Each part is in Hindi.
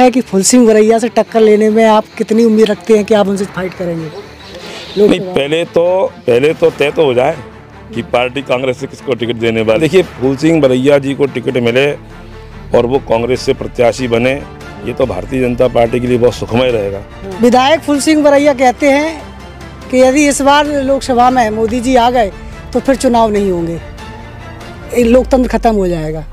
है कि फुल सिंह वरैया से टक्कर लेने में आप कितनी उम्मीद रखते हैं कि आप उनसे फाइट करेंगे? नहीं, पहले तो तय तो हो जाए कि पार्टी कांग्रेस से किसको टिकट देने वाली। देखिए, फूल सिंह वरैया जी को टिकट मिले और वो कांग्रेस से प्रत्याशी बने, ये तो भारतीय जनता पार्टी के लिए बहुत सुखमय रहेगा। विधायक फुल सिंह वरैया कहते हैं कि यदि इस बार लोकसभा में मोदी जी आ गए तो फिर चुनाव नहीं होंगे, लोकतंत्र खत्म हो जाएगा।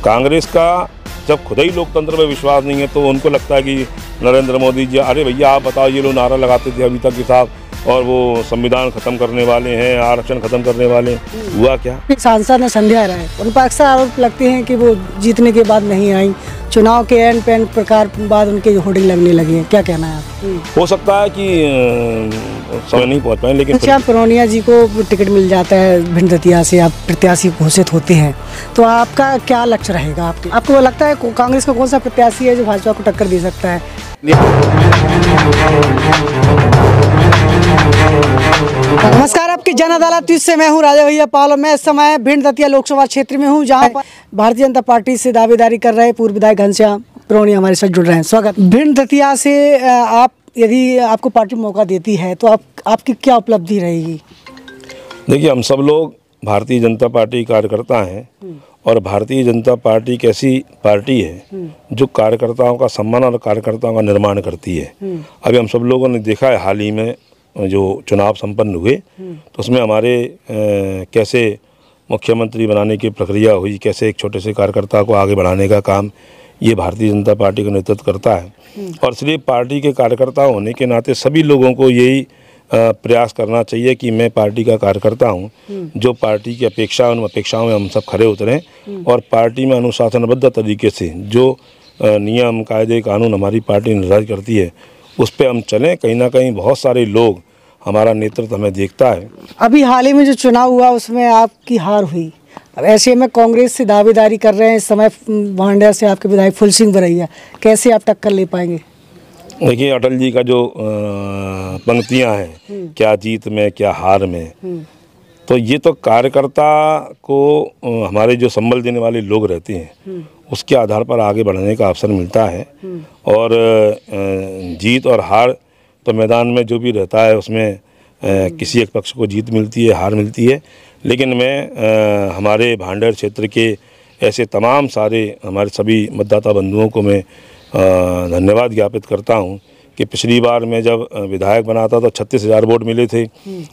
कांग्रेस का जब खुद ही लोकतंत्र में विश्वास नहीं है तो उनको लगता है कि नरेंद्र मोदी जी, अरे भैया आप बताओ, ये लोग नारा लगाते थे अभी तक के साथ, और वो संविधान खत्म करने वाले हैं, आरक्षण खत्म करने वाले हैं, हुआ क्या? सांसद ने संध्या राय, उन पर अक्सर आरोप लगते हैं कि वो जीतने के बाद नहीं आई, चुनाव के एंड पे एंड प्रकार बाद उनके होर्डिंग लगने लगी है, क्या कहना है आप? हो सकता है कि समय नहीं पहुंच पाए, लेकिन श्याम पुरोनिया जी को टिकट मिल जाता है भिंड दतिया से, आप प्रत्याशी घोषित होते हैं, तो आपका क्या लक्ष्य रहेगा? आपको लगता है कांग्रेस का कौन सा प्रत्याशी है जो भाजपा को टक्कर दे सकता है? नमस्कार, आपकी जन अदालत से मैं हूं राजा भैया पाल। मैं इस समय भिंड दतिया लोकसभा क्षेत्र में हूं, जहां भारतीय जनता पार्टी से दावेदारी कर रहे पूर्व विधायक घनश्याम पुरोनिया हमारे साथ जुड़ रहे हैं। स्वागत। भिंड दतिया से आप, यदि आपको पार्टी मौका देती है तो आपकी क्या उपलब्धि रहेगी? देखिए, हम सब लोग भारतीय जनता पार्टी कार्यकर्ता हैं और भारतीय जनता पार्टी एक ऐसी पार्टी है जो कार्यकर्ताओं का सम्मान और कार्यकर्ताओं का निर्माण करती है। अभी हम सब लोगों ने देखा है, हाल ही में जो चुनाव संपन्न हुए तो उसमें हमारे कैसे मुख्यमंत्री बनाने की प्रक्रिया हुई, कैसे एक छोटे से कार्यकर्ता को आगे बढ़ाने का काम ये भारतीय जनता पार्टी का नेतृत्व करता है। और इसलिए पार्टी के कार्यकर्ता होने के नाते सभी लोगों को यही प्रयास करना चाहिए कि मैं पार्टी का कार्यकर्ता हूं, जो पार्टी की अपेक्षा, उन अपेक्षाओं में हम सब खरे उतरें और पार्टी में अनुशासनबद्ध तरीके से जो नियम कायदे कानून हमारी पार्टी निर्धारित करती है उस पर हम चलें। कहीं ना कहीं बहुत सारे लोग, हमारा नेतृत्व हमें देखता है। अभी हाल ही में जो चुनाव हुआ उसमें आपकी हार हुई, अब ऐसे में कांग्रेस से दावेदारी कर रहे हैं इस समय भांडेर से आपके विधायक फुल सिंह वरैया, कैसे आप टक्कर ले पाएंगे? देखिए, अटल जी का जो पंक्तियां हैं, क्या जीत में क्या हार में, तो ये तो कार्यकर्ता को हमारे जो संबल देने वाले लोग रहते हैं उसके आधार पर आगे बढ़ने का अवसर मिलता है। और जीत और हार तो मैदान में जो भी रहता है उसमें किसी एक पक्ष को जीत मिलती है, हार मिलती है। लेकिन मैं हमारे भांडेर क्षेत्र के ऐसे तमाम सारे हमारे सभी मतदाता बंधुओं को मैं धन्यवाद ज्ञापित करता हूं कि पिछली बार मैं जब विधायक बना था तो 36,000 वोट मिले थे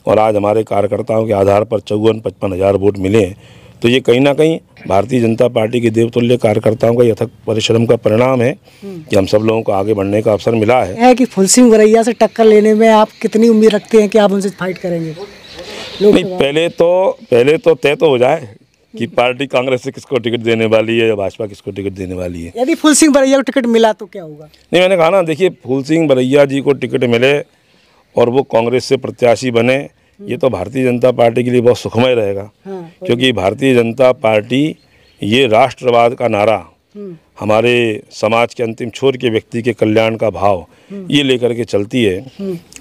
और आज हमारे कार्यकर्ताओं के आधार पर 54-55,000 वोट मिले हैं। तो ये कहीं ना कहीं भारतीय जनता पार्टी के देवतुल्य कार्यकर्ताओं का यथक परिश्रम का परिणाम है कि हम सब लोगों को आगे बढ़ने का अवसर मिला है कि फुल सिंह वरैया से टक्कर लेने में आप कितनी उम्मीद रखते हैं कि आप उनसे फाइट करेंगे? नहीं, पहले तो तय तो हो जाए कि पार्टी कांग्रेस से किसको टिकट देने वाली है या भाजपा किसको टिकट देने वाली है। यदि फुल सिंह वरैया को टिकट मिला तो क्या होगा? नहीं, मैंने कहा ना, देखिए, फूल सिंह वरैया जी को टिकट मिले और वो कांग्रेस से प्रत्याशी बने, ये तो भारतीय जनता पार्टी के लिए बहुत सुखमय रहेगा। क्योंकि भारतीय जनता पार्टी ये राष्ट्रवाद का नारा, हमारे समाज के अंतिम छोर के व्यक्ति के कल्याण का भाव ये लेकर के चलती है।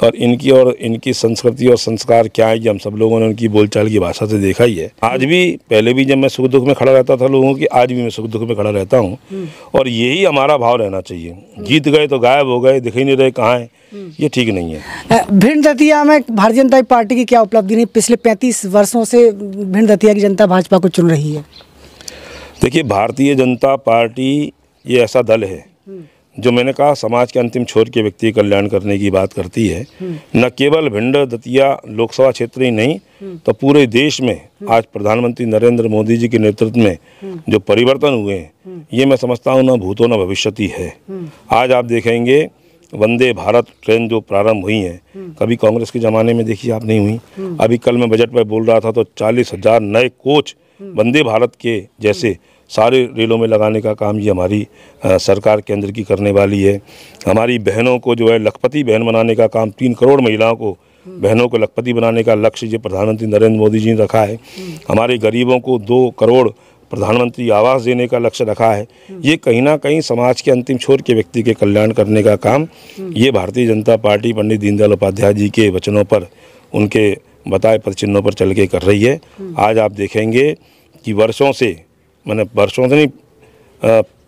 और इनकी संस्कृति और संस्कार क्या है ये हम सब लोगों ने उनकी बोलचाल की भाषा से देखा ही है। आज भी, पहले भी जब मैं सुख दुख में खड़ा रहता था लोगों की, आज भी मैं सुख दुख में खड़ा रहता हूँ और यही हमारा भाव रहना चाहिए। जीत गए तो गायब हो गए, दिख ही नहीं रहे कहाँ हैं, ये ठीक नहीं है। भिंड दतिया में भारतीय जनता पार्टी की क्या उपलब्धि नहीं? पिछले 35 वर्षों से भिंड दतिया की जनता भाजपा को चुन रही है। देखिए, भारतीय जनता पार्टी ये ऐसा दल है जो, मैंने कहा, समाज के अंतिम छोर के व्यक्ति कल्याण करने की बात करती है। न केवल भिंड दतिया लोकसभा क्षेत्र ही नहीं तो पूरे देश में आज प्रधानमंत्री नरेंद्र मोदी जी के नेतृत्व में जो परिवर्तन हुए हैं ये मैं समझता हूँ न भूतो न भविष्यति है। आज आप देखेंगे वंदे भारत ट्रेन जो प्रारंभ हुई हैं, कभी कांग्रेस के ज़माने में देखिए आप नहीं हुई। अभी कल मैं बजट में बोल रहा था तो 40,000 नए कोच वंदे भारत के जैसे सारे रेलों में लगाने का काम ये हमारी सरकार केंद्र की करने वाली है। हमारी बहनों को जो है लखपति बहन बनाने का काम, 3 करोड़ महिलाओं को, बहनों को लखपति बनाने का लक्ष्य जो प्रधानमंत्री नरेंद्र मोदी जी ने रखा है। हमारे गरीबों को 2 करोड़ प्रधानमंत्री आवास देने का लक्ष्य रखा है। ये कहीं ना कहीं समाज के अंतिम छोर के व्यक्ति के कल्याण करने का काम ये भारतीय जनता पार्टी पंडित दीनदयाल उपाध्याय जी के वचनों पर, उनके बताए पदचिन्हों पर चल के कर रही है। आज आप देखेंगे कि वर्षों से नहीं,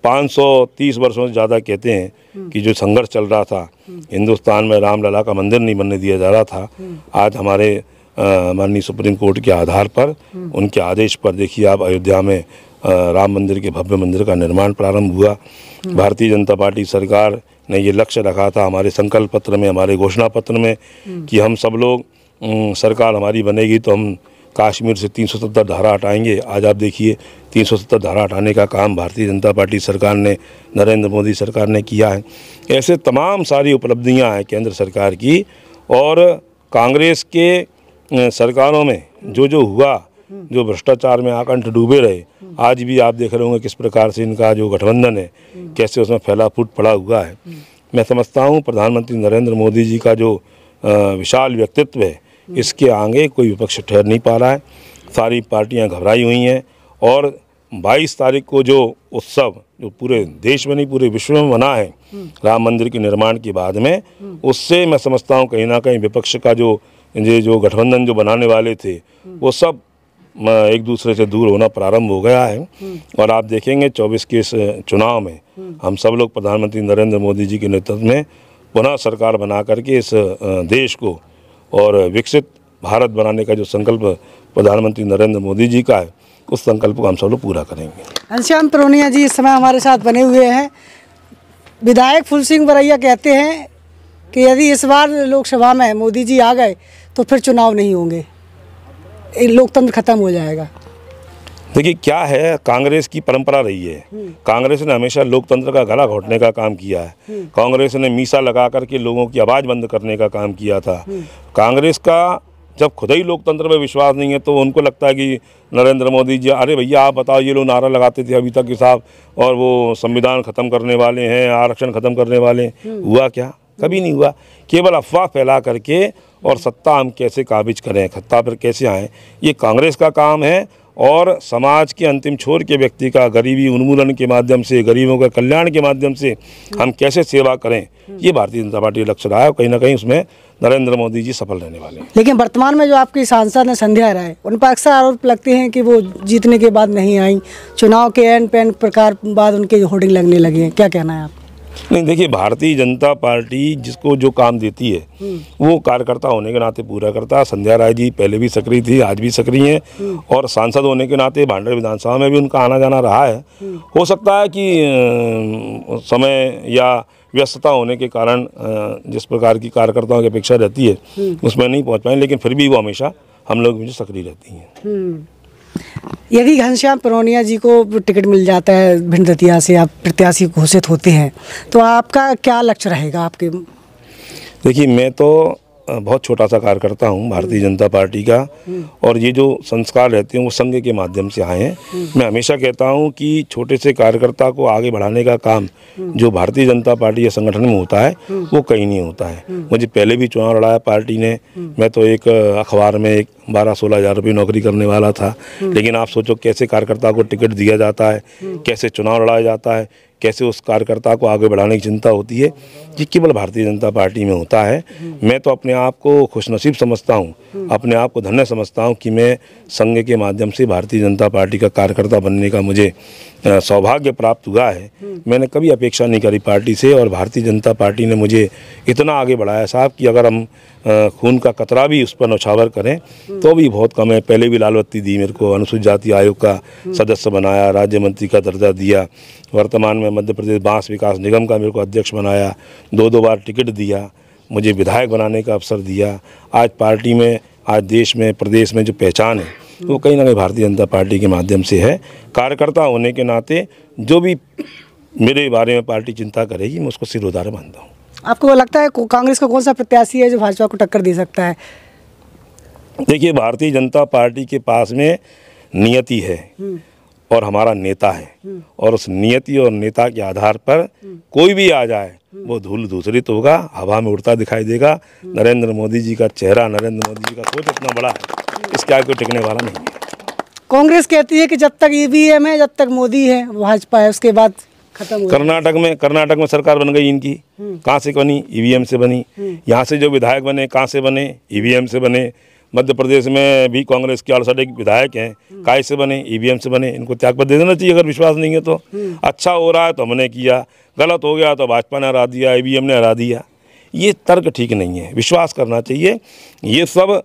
530 वर्षों से ज़्यादा कहते हैं कि जो संघर्ष चल रहा था हिंदुस्तान में, रामलला का मंदिर नहीं बनने दिया जा रहा था, आज हमारे माननीय सुप्रीम कोर्ट के आधार पर, उनके आदेश पर देखिए आप अयोध्या में राम मंदिर के भव्य मंदिर का निर्माण प्रारंभ हुआ। भारतीय जनता पार्टी सरकार ने ये लक्ष्य रखा था हमारे संकल्प पत्र में, हमारे घोषणा पत्र में, कि हम सब लोग सरकार हमारी बनेगी तो हम कश्मीर से 370 धारा हटाएंगे। आज आप देखिए 370 धारा हटाने का काम भारतीय जनता पार्टी सरकार ने, नरेंद्र मोदी सरकार ने किया है। ऐसे तमाम सारी उपलब्धियां हैं केंद्र सरकार की। और कांग्रेस के सरकारों में जो जो हुआ, जो भ्रष्टाचार में आकंठ डूबे रहे, आज भी आप देख रहे होंगे किस प्रकार से इनका जो गठबंधन है कैसे उसमें फैला फूट पड़ा हुआ है। मैं समझता हूँ प्रधानमंत्री नरेंद्र मोदी जी का जो विशाल व्यक्तित्व है, इसके आगे कोई विपक्ष ठहर नहीं पा रहा है। सारी पार्टियां घबराई हुई हैं और 22 तारीख को जो उत्सव जो पूरे देश में नहीं पूरे विश्व में मना है राम मंदिर के निर्माण के बाद में, उससे मैं समझता हूँ कहीं ना कहीं विपक्ष का जो गठबंधन जो बनाने वाले थे वो सब एक दूसरे से दूर होना प्रारंभ हो गया है। और आप देखेंगे 24 के इस चुनाव में हम सब लोग प्रधानमंत्री नरेंद्र मोदी जी के नेतृत्व में पुनः सरकार बना करके इस देश को और विकसित भारत बनाने का जो संकल्प प्रधानमंत्री नरेंद्र मोदी जी का है, उस संकल्प को हम सब लोग पूरा करेंगे। घनश्याम प्रोनिया जी इस समय हमारे साथ बने हुए हैं। विधायक फूल सिंह बरैया कहते हैं कि यदि इस बार लोकसभा में मोदी जी आ गए तो फिर चुनाव नहीं होंगे, लोकतंत्र खत्म हो जाएगा। देखिए क्या है, कांग्रेस की परंपरा रही है। कांग्रेस ने हमेशा लोकतंत्र का गला घोटने का काम किया है। कांग्रेस ने मीसा लगा करके लोगों की आवाज़ बंद करने का काम किया था। कांग्रेस का जब खुद ही लोकतंत्र में विश्वास नहीं है तो उनको लगता है कि नरेंद्र मोदी जी, अरे भैया आप बताओ, ये लोग नारा लगाते थे अभी तक कि साहब और वो संविधान ख़त्म करने वाले हैं, आरक्षण ख़त्म करने वाले हैं। हुआ क्या? कभी नहीं हुआ। केवल अफवाह फैला करके और सत्ता हम कैसे काबिज करें, सत्ता पर कैसे आएँ, ये कांग्रेस का काम है। और समाज के अंतिम छोर के व्यक्ति का गरीबी उन्मूलन के माध्यम से, गरीबों का कल्याण के माध्यम से हम कैसे सेवा करें, ये भारतीय जनता पार्टी लक्ष्य रहा है। कहीं ना कहीं उसमें नरेंद्र मोदी जी सफल रहने वाले हैं। लेकिन वर्तमान में जो आपकी सांसद हैं संध्या राय, उन पर अक्सर आरोप लगते हैं कि वो जीतने के बाद नहीं आई, चुनाव के एन पैन प्रकार बाद उनके होर्डिंग लगने लगे हैं, क्या कहना है आप? नहीं, देखिए भारतीय जनता पार्टी जिसको जो काम देती है वो कार्यकर्ता होने के नाते पूरा करता है। संध्या राय जी पहले भी सक्रिय थी, आज भी सक्रिय हैं और सांसद होने के नाते भांडर विधानसभा में भी उनका आना जाना रहा है। हो सकता है कि समय या व्यस्तता होने के कारण जिस प्रकार की कार्यकर्ताओं की अपेक्षा रहती है उसमें नहीं पहुंच पाए, लेकिन फिर भी वो हमेशा हम लोग में सक्रिय रहती हैं। यदि घनश्याम प्रोनिया जी को टिकट मिल जाता है भिंड दतिया से, आप प्रत्याशी घोषित होते हैं, तो आपका क्या लक्ष्य रहेगा आपके? देखिए मैं तो बहुत छोटा सा कार्यकर्ता हूँ भारतीय जनता पार्टी का, और ये जो संस्कार रहते हैं वो संघ के माध्यम से आए हैं। मैं हमेशा कहता हूँ कि छोटे से कार्यकर्ता को आगे बढ़ाने का काम जो भारतीय जनता पार्टी या संगठन में होता है वो कहीं नहीं होता है। मुझे पहले भी चुनाव लड़ाया पार्टी ने, मैं तो एक अखबार में एक 12-16 हज़ार रुपये नौकरी करने वाला था, लेकिन आप सोचो कैसे कार्यकर्ता को टिकट दिया जाता है, कैसे चुनाव लड़ाया जाता है, कैसे उस कार्यकर्ता को आगे बढ़ाने की चिंता होती है, ये केवल भारतीय जनता पार्टी में होता है। मैं तो अपने आप को खुशनसीब समझता हूँ, अपने आप को धन्य समझता हूँ कि मैं संघ के माध्यम से भारतीय जनता पार्टी का कार्यकर्ता बनने का मुझे सौभाग्य प्राप्त हुआ है। मैंने कभी अपेक्षा नहीं करी पार्टी से, और भारतीय जनता पार्टी ने मुझे इतना आगे बढ़ाया साहब कि अगर हम खून का कतरा भी उस पर नौछावर करें तो भी बहुत कम है। पहले भी लाल बत्ती दी मेरे को, अनुसूचित जाति आयोग का सदस्य बनाया, राज्य मंत्री का दर्जा दिया, वर्तमान में मध्य प्रदेश बांस विकास निगम का मेरे को अध्यक्ष बनाया, 2 बार टिकट दिया, मुझे विधायक बनाने का अवसर दिया। आज पार्टी में, आज देश में, प्रदेश में जो पहचान है वो कहीं ना कहीं भारतीय जनता पार्टी के माध्यम से है। कार्यकर्ता होने के नाते जो भी मेरे बारे में पार्टी चिंता करेगी मैं उसको सिरोधार्य मानता हूँ। आपको लगता है कांग्रेस का कौन सा प्रत्याशी है जो भाजपा को टक्कर दे सकता है? देखिए भारतीय जनता पार्टी के पास में नियति है और हमारा नेता है, और उस नियति और नेता के आधार पर कोई भी आ जाए वो धूल धूसरित होगा, हवा में उड़ता दिखाई देगा। नरेंद्र मोदी जी का चेहरा, नरेंद्र मोदी जी का सोच इतना बड़ा है, इसके आगे कोई टिकने वाला नहीं है। कांग्रेस कहती है कि जब तक ईवीएम है, जब तक मोदी है, भाजपा है, उसके बाद खत्म हो। कर्नाटक में सरकार बन गई इनकी, कहाँ से बनी? ईवीएम से बनी। यहाँ से जो विधायक बने कहाँ से बने? ईवीएम से बने। मध्य प्रदेश में भी कांग्रेस के 68 विधायक हैं, काय से बने, ईवीएम से बने। इनको त्यागपत्र दे देना चाहिए अगर विश्वास नहीं है तो। अच्छा हो रहा है तो हमने किया, गलत हो गया तो भाजपा ने हरा दिया, ईवीएम ने हरा दिया। ये तर्क ठीक नहीं है, विश्वास करना चाहिए। ये सब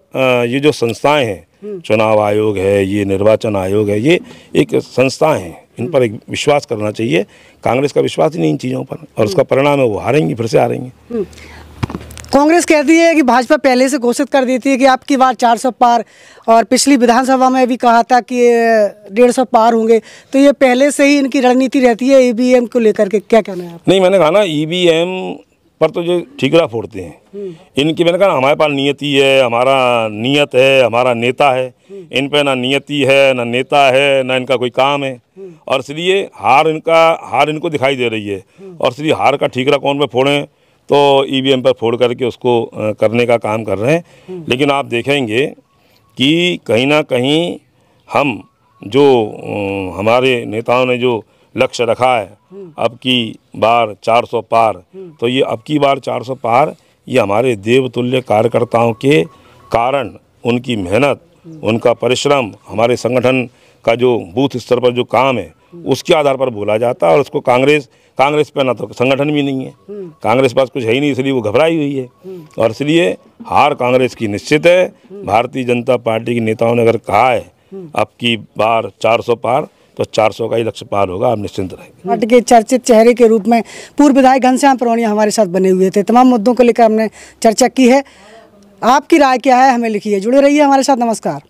ये जो संस्थाएं हैं, चुनाव आयोग है, ये निर्वाचन आयोग है, ये एक संस्थाएं हैं, इन पर एक विश्वास करना चाहिए। कांग्रेस का विश्वास ही नहीं इन चीज़ों पर, और उसका परिणाम है वो हारेंगी, फिर से हारेंगी। कांग्रेस कहती है कि भाजपा पहले से घोषित कर देती है कि आपकी बार 400 पार, और पिछली विधानसभा में भी कहा था कि 150 पार होंगे। तो ये पहले से ही इनकी रणनीति रहती है ईवीएम को लेकर के, क्या कहना है आप? नहीं, मैंने कहा ना, ईवीएम पर तो जो ठीकरा फोड़ते हैं इनकी, मैंने कहा हमारे पास नियति है, हमारा नियत है, हमारा नेता है। इन पे ना नियति है, ना नेता है, ना इनका कोई काम है, और इसलिए हार इनको दिखाई दे रही है। और इसलिए हार का ठीकरा कौन पे फोड़ें, तो ईवीएम पर फोड़ करके उसको करने का काम कर रहे हैं। लेकिन आप देखेंगे कि कहीं ना कहीं हम जो हमारे नेताओं ने जो लक्ष्य रखा है अब की बार 400 पार, तो ये अब की बार 400 पार ये हमारे देवतुल्य कार्यकर्ताओं के कारण, उनकी मेहनत, उनका परिश्रम, हमारे संगठन का जो बूथ स्तर पर जो काम है उसके आधार पर बोला जाता है। और उसको कांग्रेस पे ना तो संगठन भी नहीं है, कांग्रेस पास कुछ है ही नहीं, इसलिए वो घबराई हुई है। और इसलिए हार कांग्रेस की निश्चित है। भारतीय जनता पार्टी के नेताओं ने अगर कहा है अब की बार 400 पार, तो 400 का ही लक्ष्य पार होगा, आप निश्चिंत रहेंगे। पार्टी के चर्चित चेहरे के रूप में पूर्व विधायक घनश्याम प्रोनिया हमारे साथ बने हुए थे। तमाम मुद्दों को लेकर हमने चर्चा की है। आपकी राय क्या है हमें लिखिए, जुड़े रहिए हमारे साथ। नमस्कार।